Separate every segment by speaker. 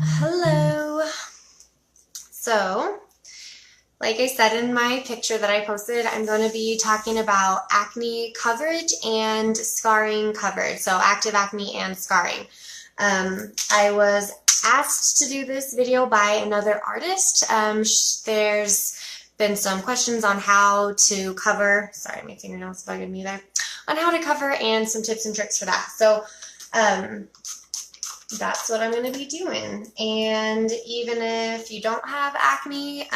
Speaker 1: Hello. So, like I said in my picture that I posted, I'm going to be talking about acne coverage and scarring coverage. So, active acne and scarring. I was asked to do this video by another artist. There's been some questions on how to cover, sorry, my fingernails bugging me there, on how to cover and some tips and tricks for that. So, that's what I'm going to be doing. And even if you don't have acne,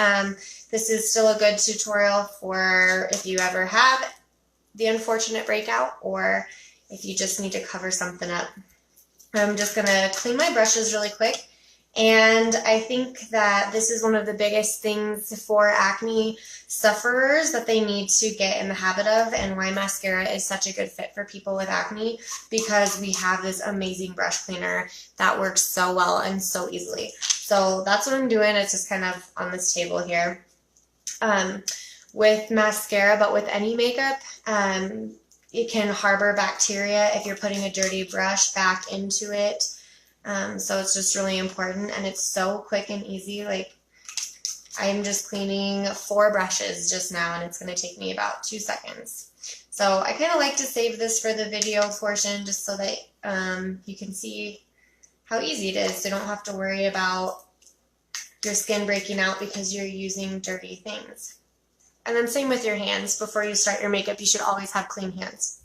Speaker 1: this is still a good tutorial for if you ever have the unfortunate breakout or if you just need to cover something up. I'm just going to clean my brushes really quick. And I think that this is one of the biggest things for acne sufferers that they need to get in the habit of, and why mascara is such a good fit for people with acne, because we have this amazing brush cleaner that works so well and so easily. So that's what I'm doing. It's just kind of on this table here. With mascara, but with any makeup, it can harbor bacteria if you're putting a dirty brush back into it. So it's just really important, and it's so quick and easy. Like, I'm just cleaning 4 brushes just now, and it's going to take me about 2 seconds. So I kind of like to save this for the video portion just so that you can see how easy it is. So you don't have to worry about your skin breaking out because you're using dirty things. And then same with your hands. Before you start your makeup, you should always have clean hands.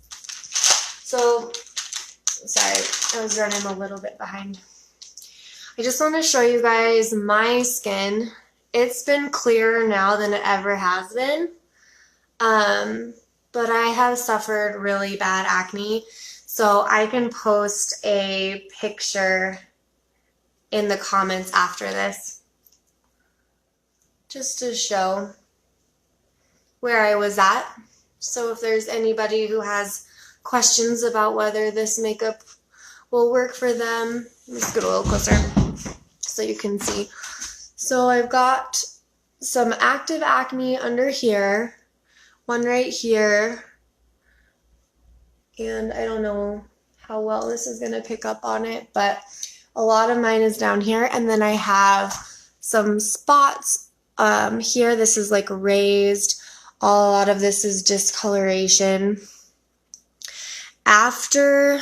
Speaker 1: So, sorry, I was running a little bit behind. I just want to show you guys my skin. It's been clearer now than it ever has been. But I have suffered really bad acne. So I can post a picture in the comments after this, just to show where I was at. So if there's anybody who has questions about whether this makeup will work for them, let's get a little closer so you can see. So I've got some active acne under here, one right here, and I don't know how well this is going to pick up on it, but a lot of mine is down here, and then I have some spots here. This is like raised. A lot of this is discoloration. After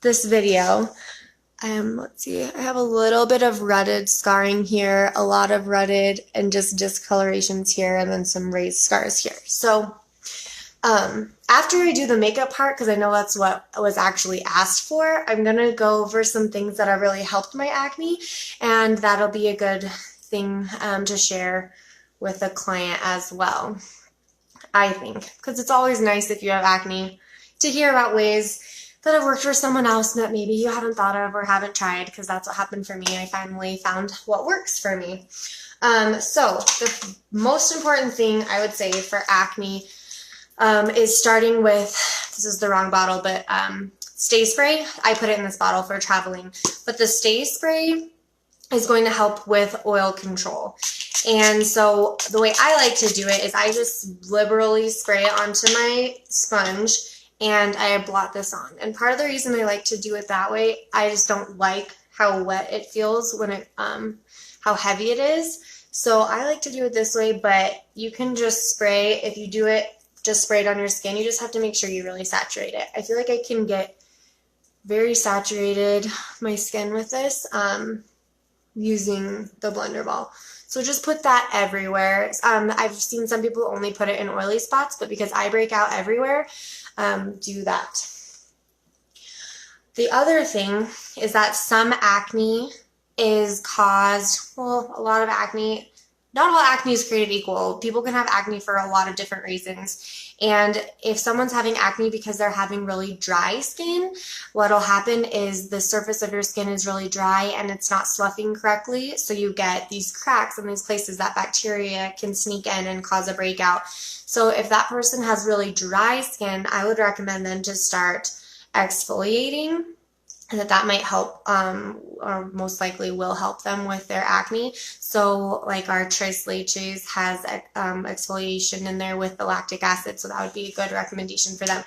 Speaker 1: this video, let's see, I have a little bit of rutted scarring here, a lot of rutted and just discolorations here, and then some raised scars here. So after I do the makeup part, because I know that's what was actually asked for, I'm going to go over some things that have really helped my acne, and that'll be a good thing to share with a client as well, I think, because it's always nice if you have acne to hear about ways that have worked for someone else that maybe you haven't thought of or haven't tried, because that's what happened for me. I finally found what works for me. So the most important thing I would say for acne is starting with, this is the wrong bottle, but Stay Spray. I put it in this bottle for traveling, but the Stay Spray is going to help with oil control. And so the way I like to do it is I just liberally spray it onto my sponge, and I blot this on. And part of the reason I like to do it that way, I just don't like how wet it feels when it, how heavy it is. So I like to do it this way, but you can just spray. If you do it, just spray it on your skin. You just have to make sure you really saturate it. I feel like I can get very saturated my skin with this using the blender ball. So just put that everywhere. I've seen some people only put it in oily spots, but because I break out everywhere, do that. The other thing is that some acne is caused, well, a lot of acne, not all acne is created equal. People can have acne for a lot of different reasons. And if someone's having acne because they're having really dry skin, what'll happen is the surface of your skin is really dry and it's not sloughing correctly. So you get these cracks in these places that bacteria can sneak in and cause a breakout. So if that person has really dry skin, I would recommend them to start exfoliating, and that might help, or most likely will help them with their acne. So like our Tres Leches has exfoliation in there with the lactic acid, so that would be a good recommendation for them.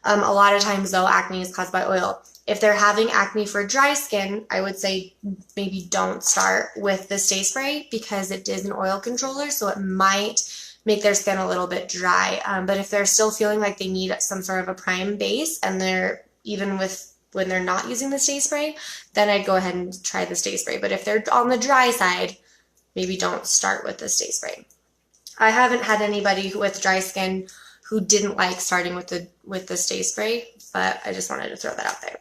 Speaker 1: A lot of times though, acne is caused by oil. If they're having acne for dry skin, I would say maybe don't start with the Stay Spray because it is an oil controller, so it might make their skin a little bit dry. But if they're still feeling like they need some sort of a prime base, and they're even with when they're not using the Stay Spray, then I'd go ahead and try the Stay Spray. But if they're on the dry side, maybe don't start with the Stay Spray. I haven't had anybody with dry skin who didn't like starting with the Stay Spray, but I just wanted to throw that out there.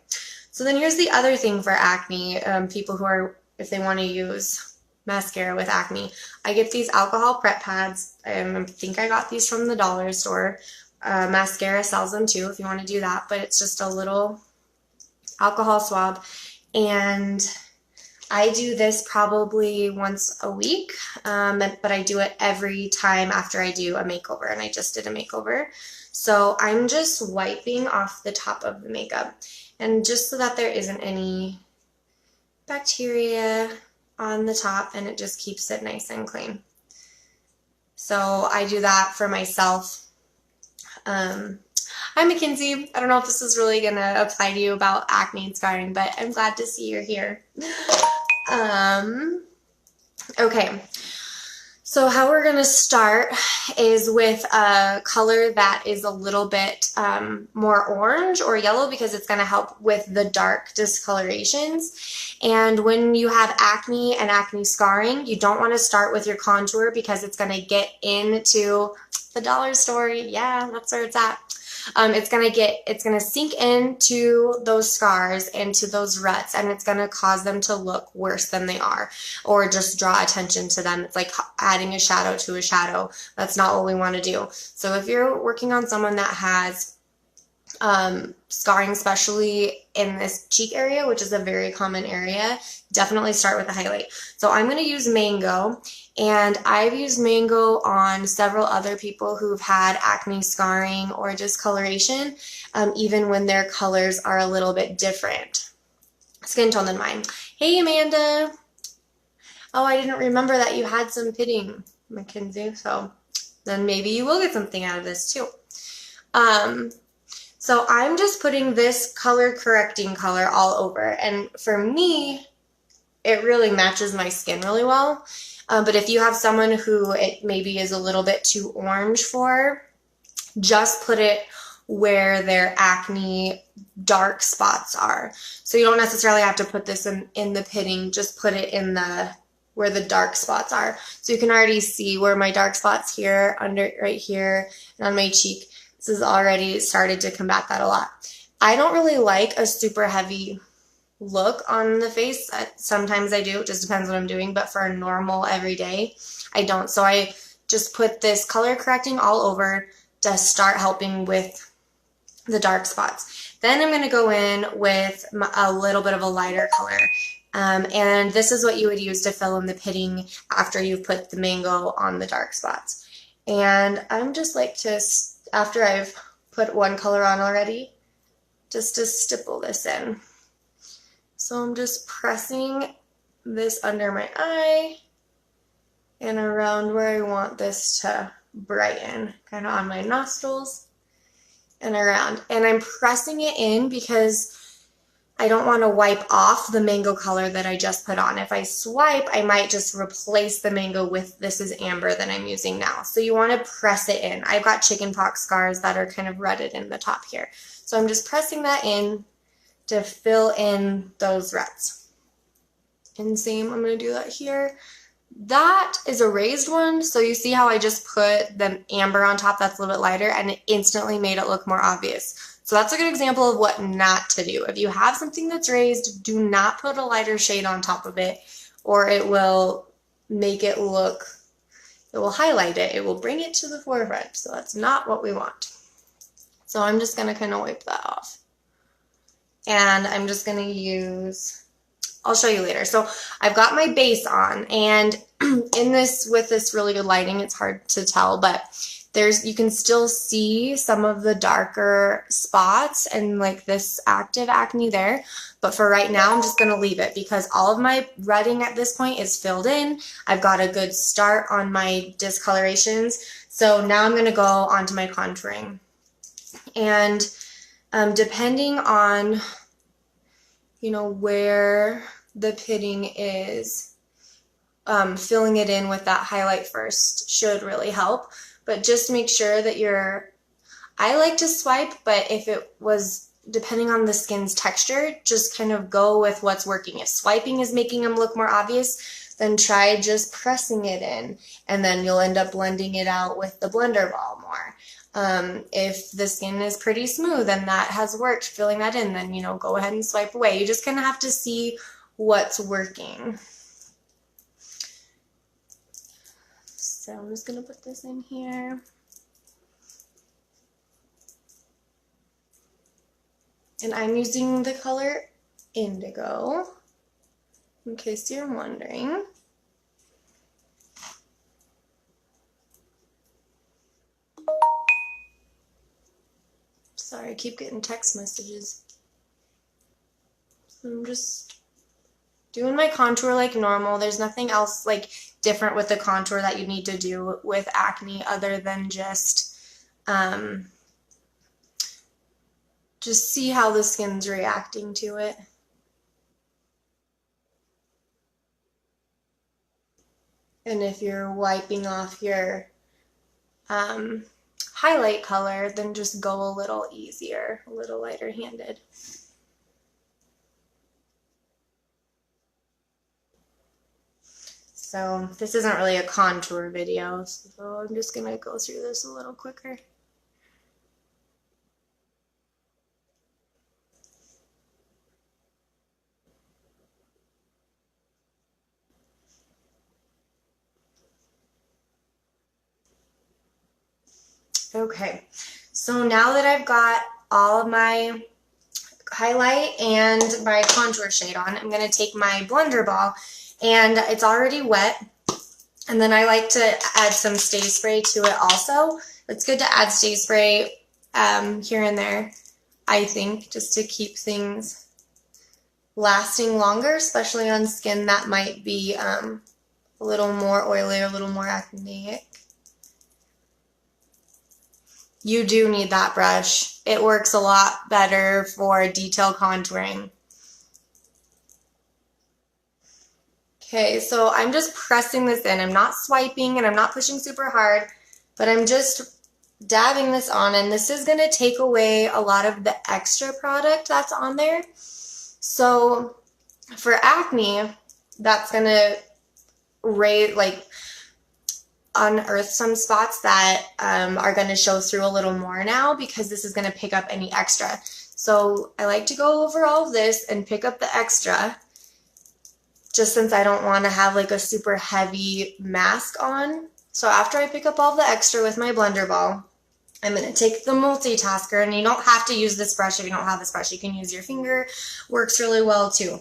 Speaker 1: So then here's the other thing for acne, people who are, if they want to use mascara with acne. I get these alcohol prep pads. I think I got these from the dollar store. Maskcara sells them too if you want to do that, but it's just a little alcohol swab, and I do this probably once a week, but I do it every time after I do a makeover, and I just did a makeover. So I'm just wiping off the top of the makeup, and just so that there isn't any bacteria on the top, and it just keeps it nice and clean. So I do that for myself. Hi, Mackenzie. I don't know if this is really going to apply to you about acne and scarring, but I'm glad to see you're here. Okay, so how we're going to start is with a color that is a little bit more orange or yellow because it's going to help with the dark discolorations. And when you have acne and acne scarring, you don't want to start with your contour because it's going to get into the dollar store. Yeah, that's where it's at. It's going to sink into those scars, into those ruts, and it's going to cause them to look worse than they are, or just draw attention to them. It's like adding a shadow to a shadow. That's not what we want to do. So if you're working on someone that has scarring, especially in this cheek area, which is a very common area, definitely start with a highlight. So I'm going to use Mango, and I've used Mango on several other people who've had acne scarring or discoloration, even when their colors are a little bit different skin tone than mine. Hey, Amanda. Oh, I didn't remember that you had some pitting, Mackenzie, so then maybe you will get something out of this too. So I'm just putting this color correcting color all over, and for me, it really matches my skin really well. But if you have someone who it maybe is a little bit too orange for, just put it where their acne dark spots are. So you don't necessarily have to put this in the pitting, just put it in where the dark spots are. So you can already see where my dark spots here, right here, and on my cheek. This has already started to combat that a lot. I don't really like a super heavy look on the face. Sometimes I do, it just depends what I'm doing, but for a normal everyday, I don't. So I just put this color correcting all over to start helping with the dark spots. Then I'm going to go in with a little bit of a lighter color. And this is what you would use to fill in the pitting after you've put the Mango on the dark spots. And I'm just like to, after I've put one color on already, just to stipple this in. So I'm just pressing this under my eye and around where I want this to brighten, kind of on my nostrils and around. And I'm pressing it in because I don't want to wipe off the Mango color that I just put on. If I swipe, I might just replace the Mango with this is amber that I'm using now. So you want to press it in. I've got chickenpox scars that are kind of rutted in the top here. So I'm just pressing that in to fill in those ruts. And same, I'm going to do that here. That is a raised one, so you see how I just put the amber on top that's a little bit lighter, and it instantly made it look more obvious. So that's a good example of what not to do. If you have something that's raised, do not put a lighter shade on top of it, or it will make it look, it will highlight it, it will bring it to the forefront, so that's not what we want. So I'm just going to kind of wipe that off. And I'm just going to use, I'll show you later. So I've got my base on, and in this, with this really good lighting, it's hard to tell, but you can still see some of the darker spots and like this active acne there. But for right now, I'm just going to leave it because all of my rutting at this point is filled in. I've got a good start on my discolorations. So now I'm going to go on to my contouring. And depending on you know, where the pitting is, filling it in with that highlight first should really help. But just make sure that I like to swipe, but if it was depending on the skin's texture, just kind of go with what's working. If swiping is making them look more obvious, then try just pressing it in, and then you'll end up blending it out with the blender ball more. If the skin is pretty smooth and that has worked, filling that in, then, you know, go ahead and swipe away. You just kind of have to see what's working. So I'm just going to put this in here. And I'm using the color Indigo, in case you're wondering. Sorry, I keep getting text messages. So I'm just doing my contour like normal. There's nothing else like different with the contour that you need to do with acne other than just see how the skin's reacting to it. And if you're wiping off your highlight color, then just go a little easier, a little lighter handed. So this isn't really a contour video, so I'm just gonna go through this a little quicker. Okay, so now that I've got all of my highlight and my contour shade on, I'm going to take my blender ball, and it's already wet, and then I like to add some Stay Spray to it also. It's good to add Stay Spray here and there, I think, just to keep things lasting longer, especially on skin that might be a little more oily or a little more acneic. You do need that brush. It works a lot better for detail contouring. Okay, so I'm just pressing this in. I'm not swiping and I'm not pushing super hard, but I'm just dabbing this on, and this is going to take away a lot of the extra product that's on there. So for acne, that's going to unearth some spots that are going to show through a little more now, because this is going to pick up any extra. So I like to go over all of this and pick up the extra, just since I don't want to have like a super heavy mask on. So after I pick up all the extra with my blender ball, I'm going to take the multitasker, and you don't have to use this brush if you don't have this brush. You can use your finger, works really well too.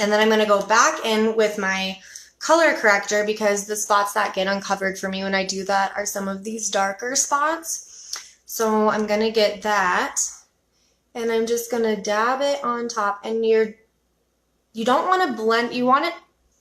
Speaker 1: And then I'm going to go back in with my color corrector, because the spots that get uncovered for me when I do that are some of these darker spots. So I'm going to get that, and I'm just going to dab it on top. And you don't want to blend, you want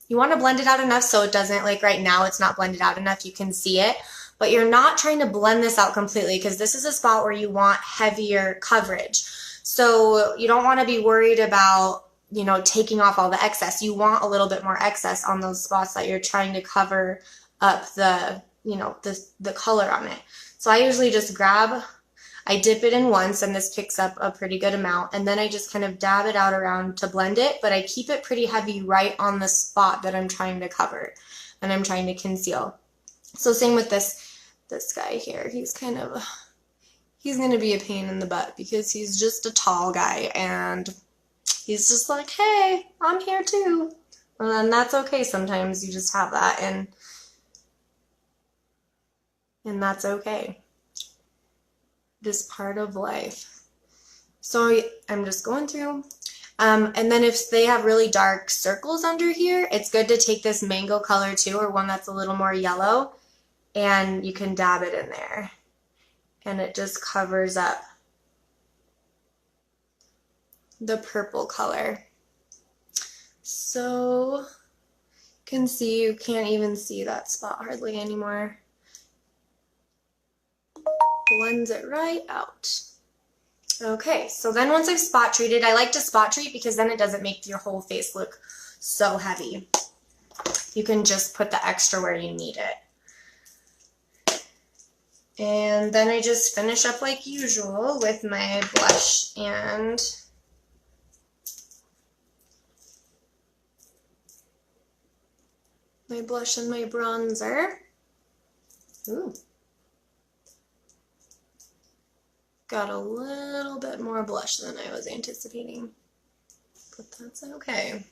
Speaker 1: to blend it out enough so it doesn't, like right now it's not blended out enough, you can see it, but you're not trying to blend this out completely, because this is a spot where you want heavier coverage. So you don't want to be worried about, you know, taking off all the excess. You want a little bit more excess on those spots that you're trying to cover up the, you know, the color on it. So I usually just I dip it in once, and this picks up a pretty good amount, and then I just kind of dab it out around to blend it, but I keep it pretty heavy right on the spot that I'm trying to cover and I'm trying to conceal. So same with this guy here. He's going to be a pain in the butt, because he's just a tall guy, and he's just like, hey, I'm here too. And that's okay. Sometimes you just have that, and that's okay. Just part of life. So I'm just going through. And then if they have really dark circles under here, it's good to take this mango color too, or one that's a little more yellow, and you can dab it in there. And it just covers up the purple color. So you can see, you can't even see that spot hardly anymore. Blends it right out. Okay, so then once I've spot treated, I like to spot treat because then it doesn't make your whole face look so heavy. You can just put the extra where you need it. And then I just finish up like usual with my blush and my bronzer. Ooh. Got a little bit more blush than I was anticipating, but that's okay.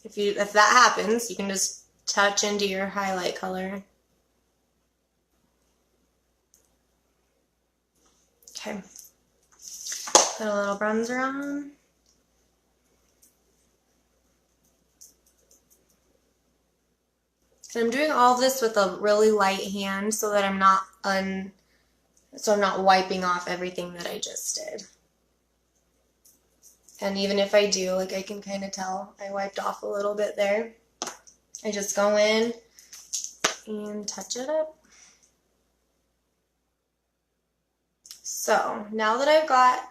Speaker 1: If that happens, you can just touch into your highlight color. Okay. Put a little bronzer on. And I'm doing all of this with a really light hand so that I'm not wiping off everything that I just did. And even if I do, like I can kind of tell I wiped off a little bit there. I just go in and touch it up. So now that I've got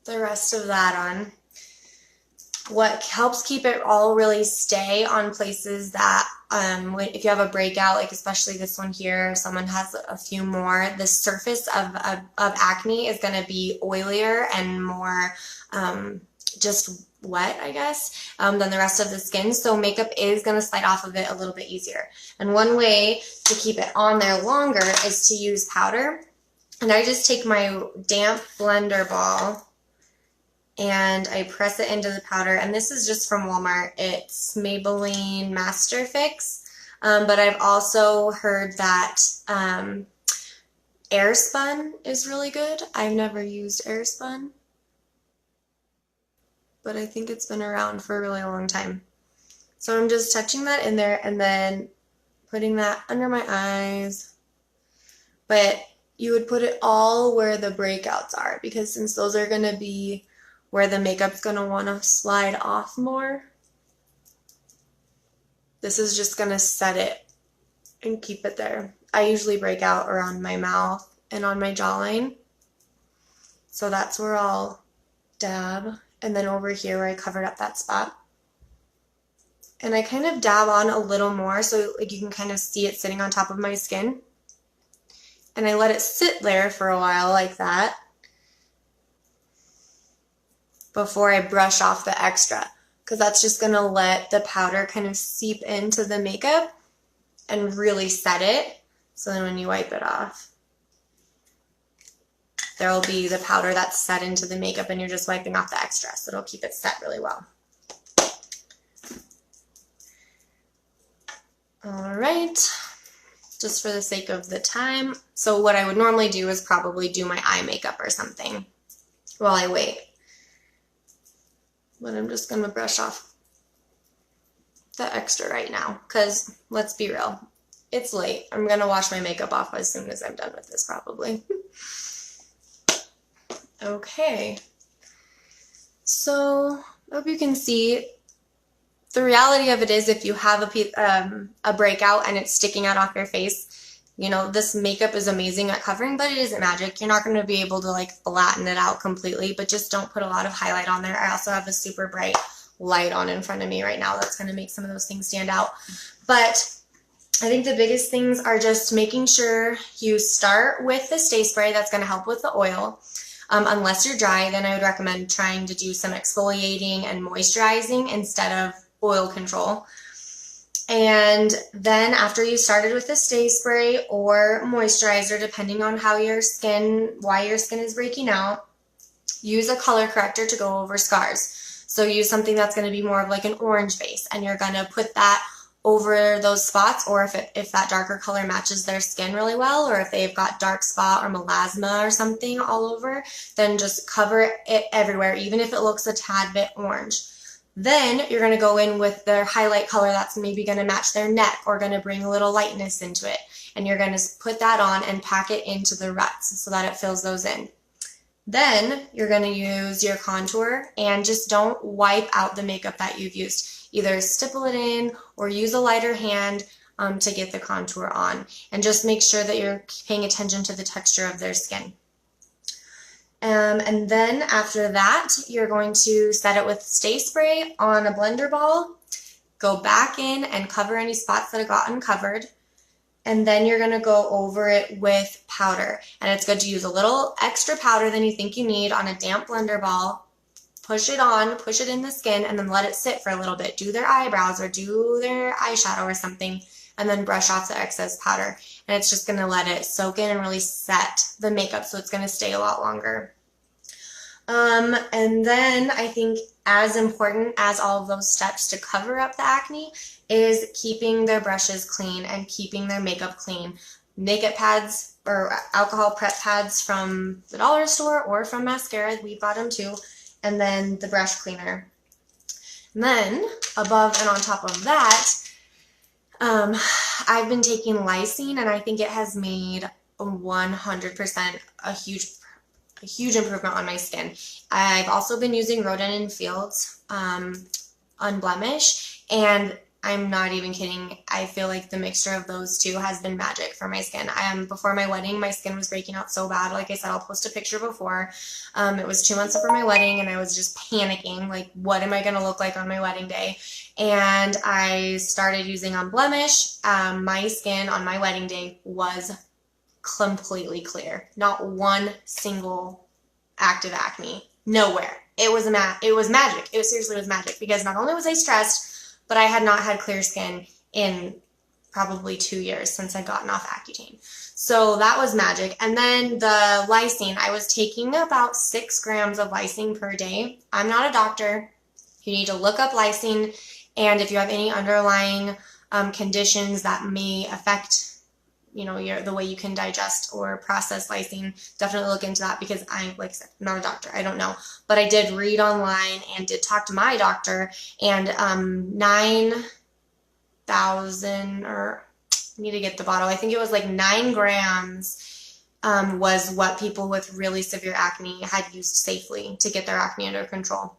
Speaker 1: the rest of that on, what helps keep it all really stay on places that if you have a breakout, like especially this one here, someone has a few more, the surface of acne is going to be oilier and more just wet, I guess, than the rest of the skin. So makeup is going to slide off of it a little bit easier. And one way to keep it on there longer is to use powder. And I just take my damp blender ball and I press it into the powder. And this is just from Walmart. It's Maybelline Master Fix. But I've also heard that Airspun is really good. I've never used Airspun, but I think it's been around for a really long time. So I'm just touching that in there and then putting that under my eyes. But you would put it all where the breakouts are, because since those are going to be where the makeup's going to want to slide off more, this is just going to set it and keep it there. I usually break out around my mouth and on my jawline, so that's where I'll dab. And then over here where I covered up that spot. And I kind of dab on a little more so like you can kind of see it sitting on top of my skin. And I let it sit there for a while like that before I brush off the extra, because that's just going to let the powder kind of seep into the makeup and really set it. So then when you wipe it off, there will be the powder that's set into the makeup and you're just wiping off the extra. So it'll keep it set really well. All right, just for the sake of the time. So what I would normally do is probably do my eye makeup or something while I wait. But I'm just going to brush off the extra right now because let's be real, it's late. I'm going to wash my makeup off as soon as I'm done with this probably. Okay, so I hope you can see the reality of it is if you have a breakout and it's sticking out off your face, you know, this makeup is amazing at covering, but it isn't magic. You're not going to be able to like flatten it out completely, but just don't put a lot of highlight on there. I also have a super bright light on in front of me right now that's going to make some of those things stand out. But I think the biggest things are just making sure you start with the Stay Spray. That's going to help with the oil. Unless you're dry, then I would recommend trying to do some exfoliating and moisturizing instead of oil control. And then after you started with the Stay Spray or moisturizer, depending on how your skin, why your skin is breaking out, use a color corrector to go over scars. So use something that's going to be more of like an orange base, and you're going to put that over those spots, or if that darker color matches their skin really well, or if they've got dark spot or melasma or something all over, then just cover it everywhere, even if it looks a tad bit orange. Then you're going to go in with their highlight color that's maybe going to match their neck or going to bring a little lightness into it. And you're going to put that on and pack it into the ruts so that it fills those in. Then you're going to use your contour and just don't wipe out the makeup that you've used. Either stipple it in or use a lighter hand to get the contour on. And just make sure that you're paying attention to the texture of their skin. And then after that, you're going to set it with Stay Spray on a blender ball, go back in and cover any spots that have got uncovered, and then you're going to go over it with powder. And it's good to use a little extra powder than you think you need on a damp blender ball. Push it on, push it in the skin, and then let it sit for a little bit. Do their eyebrows or do their eyeshadow or something, and then brush off the excess powder. And it's just going to let it soak in and really set the makeup, so it's going to stay a lot longer. And then I think as important as all of those steps to cover up the acne is keeping their brushes clean and keeping their makeup clean. Makeup pads or alcohol prep pads from the dollar store or from Maskcara, we bought them too, and then the brush cleaner. And then above and on top of that, I've been taking lysine, and I think it has made 100% a huge improvement on my skin. I've also been using Rodan & Fields Unblemished, and I'm not even kidding. I feel like the mixture of those two has been magic for my skin. Before my wedding, my skin was breaking out so bad. Like I said, I'll post a picture before. It was 2 months before my wedding, and I was just panicking, like, what am I going to look like on my wedding day? And I started using Unblemished. My skin on my wedding day was completely clear. Not one single active acne. Nowhere. It was magic. It seriously was magic, because not only was I stressed, but I had not had clear skin in probably 2 years since I'd gotten off Accutane. So that was magic. And then the lysine, I was taking about 6 grams of lysine per day. I'm not a doctor. You need to look up lysine, and if you have any underlying conditions that may affect the way you can digest or process lysine, definitely look into that, because like I said, I'm not a doctor. I don't know. But I did read online and did talk to my doctor, and 9,000, or I need to get the bottle. I think it was like 9 grams was what people with really severe acne had used safely to get their acne under control.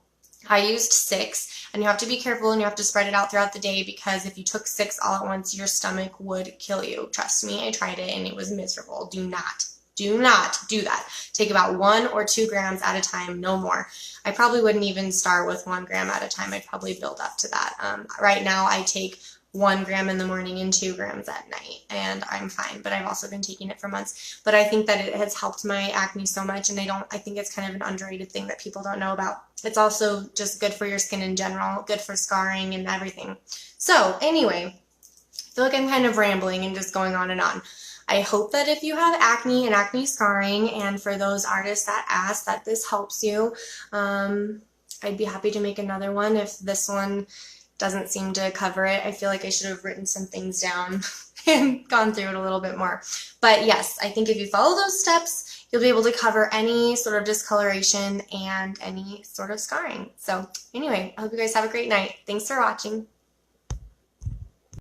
Speaker 1: I used 6, and you have to be careful, and you have to spread it out throughout the day, because if you took 6 all at once, your stomach would kill you. Trust me, I tried it and it was miserable. Do not do that. Take about 1 or 2 grams at a time, no more. I probably wouldn't even start with 1 gram at a time. I'd probably build up to that. Right now I take 1 gram in the morning and 2 grams at night, and I'm fine. But I've also been taking it for months. But I think that it has helped my acne so much, and I think it's kind of an underrated thing that people don't know about. It's also just good for your skin in general, good for scarring and everything. So anyway, I feel like I'm kind of rambling and just going on and on. I hope that if you have acne and acne scarring, and for those artists that ask, that this helps you. I'd be happy to make another one if this one doesn't seem to cover it. I feel like I should have written some things down and gone through it a little bit more. But yes, I think if you follow those steps, you'll be able to cover any sort of discoloration and any sort of scarring. So anyway, I hope you guys have a great night. Thanks for watching.